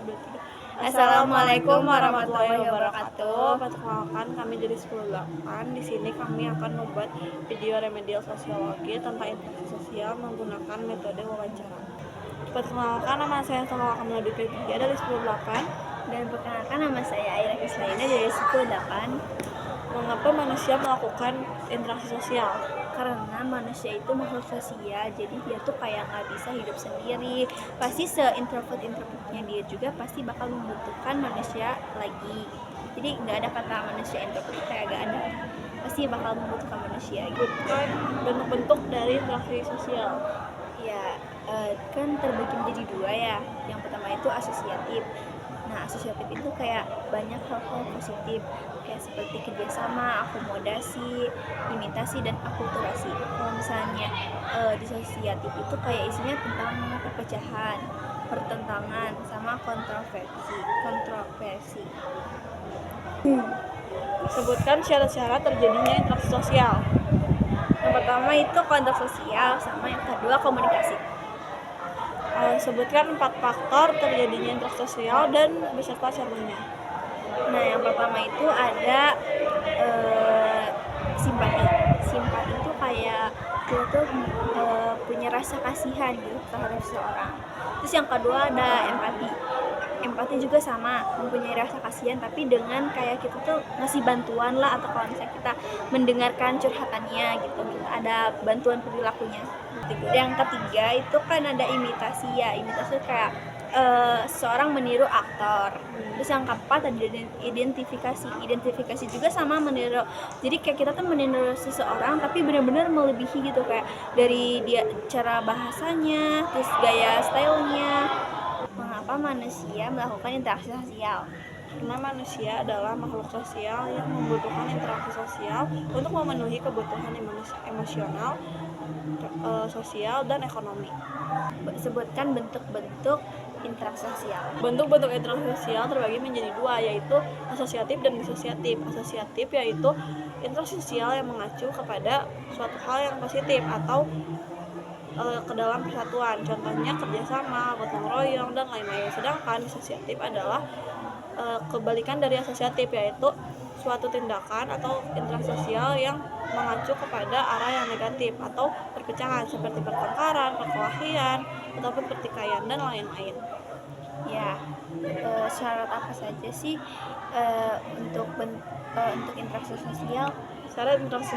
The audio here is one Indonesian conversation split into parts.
2, 3. Assalamualaikum warahmatullahi wabarakatuh. Perkenalkan, kami dari 10-8. Di sini kami akan membuat video remedial sosiologi tentang interaksi sosial menggunakan metode wawancara. Perkenalkan, nama saya Salwa Kamala Dwi dari 10-8. Dan perkenalkan, nama saya Aira Kislaina dari 10-8. Mengapa manusia melakukan interaksi sosial? Karena manusia itu makhluk sosial, jadi dia tuh kayak nggak bisa hidup sendiri. Pasti se-introvert-introvertnya dia juga pasti bakal membutuhkan manusia lagi. Jadi nggak ada kata manusia introvert itu kayak nggak ada. Pasti bakal membutuhkan manusia gitu. Bukan bentuk-bentuk dari interaksi sosial. Ya, kan terbagi menjadi dua ya. Yang pertama itu asosiatif. Nah, asosiatif itu kayak banyak hal-hal positif, kayak seperti kerjasama, akomodasi, imitasi, dan akulturasi. Kalau misalnya disosiatif itu kayak isinya tentang perpecahan, pertentangan, sama kontroversi. Sebutkan syarat-syarat terjadinya interaksi sosial. Yang pertama itu kontak sosial, sama yang kedua komunikasi. Sebutkan 4 faktor terjadinya interaksi sosial dan beserta contohnya. Nah, yang pertama itu ada simpati. Simpati itu kayak kita tuh punya rasa kasihan gitu terhadap seseorang. Terus yang kedua ada empati. Empati juga sama, mempunyai rasa kasihan tapi dengan kayak kita tuh ngasih bantuan lah, atau kalau misalnya kita mendengarkan curhatannya gitu, kita ada bantuan perilakunya. Yang ketiga itu kan ada imitasi ya. Imitasi kayak seorang meniru aktor. Terus yang keempat ada identifikasi juga sama meniru. Jadi kayak kita tuh meniru seseorang tapi benar-benar melebihi gitu, kayak dari dia cara bahasanya, terus gaya stylenya. Mengapa manusia melakukan interaksi sosial? Karena manusia adalah makhluk sosial yang membutuhkan interaksi sosial untuk memenuhi kebutuhan emosional, sosial, dan ekonomi. Sebutkan bentuk-bentuk interaksi sosial. Bentuk-bentuk interaksi sosial terbagi menjadi dua, yaitu asosiatif dan disosiatif. Asosiatif yaitu interaksi sosial yang mengacu kepada suatu hal yang positif atau ke dalam persatuan, contohnya kerjasama, gotong royong, dan lain-lain. Sedangkan disosiatif adalah kebalikan dari asosiatif, yaitu suatu tindakan atau interaksi sosial yang mengacu kepada arah yang negatif atau perpecahan seperti pertengkaran, perkelahian, ataupun pertikaian, dan lain-lain. Ya, syarat apa saja sih untuk interaksi sosial? Syarat interaksi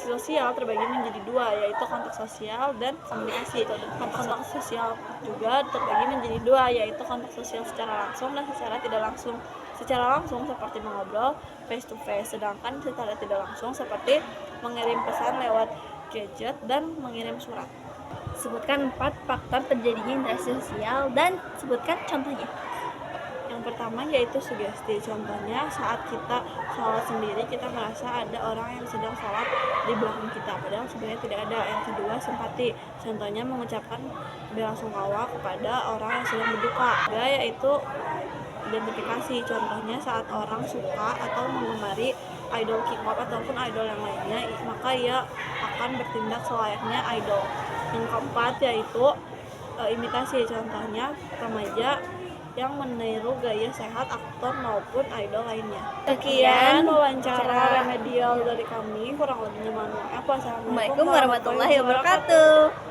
sosial terbagi menjadi dua, yaitu kontak sosial dan komunikasi. Kontak sosial juga terbagi menjadi dua, yaitu kontak sosial secara langsung dan secara tidak langsung. Secara langsung seperti mengobrol face to face, sedangkan secara tidak langsung seperti mengirim pesan lewat gadget dan mengirim surat. Sebutkan 4 faktor terjadinya interaksi sosial dan sebutkan contohnya. Yang pertama yaitu sugesti. Contohnya saat kita sholat sendiri, kita merasa ada orang yang sedang sholat di belakang kita, padahal sebenarnya tidak ada. Yang kedua, simpati. Contohnya mengucapkan belasungkawa kepada orang yang sedang berduka. Ketiga yaitu identifikasi. Contohnya saat orang suka atau menggemari idol K-pop ataupun idol yang lainnya, maka ia akan bertindak selayaknya idol. Yang keempat yaitu imitasi. Contohnya remaja yang meniru gaya sehat aktor maupun idol lainnya. Sekian wawancara remedial dari kami, kurang lebihnya mohon maaf. Wassalamualaikum warahmatullahi wabarakatuh.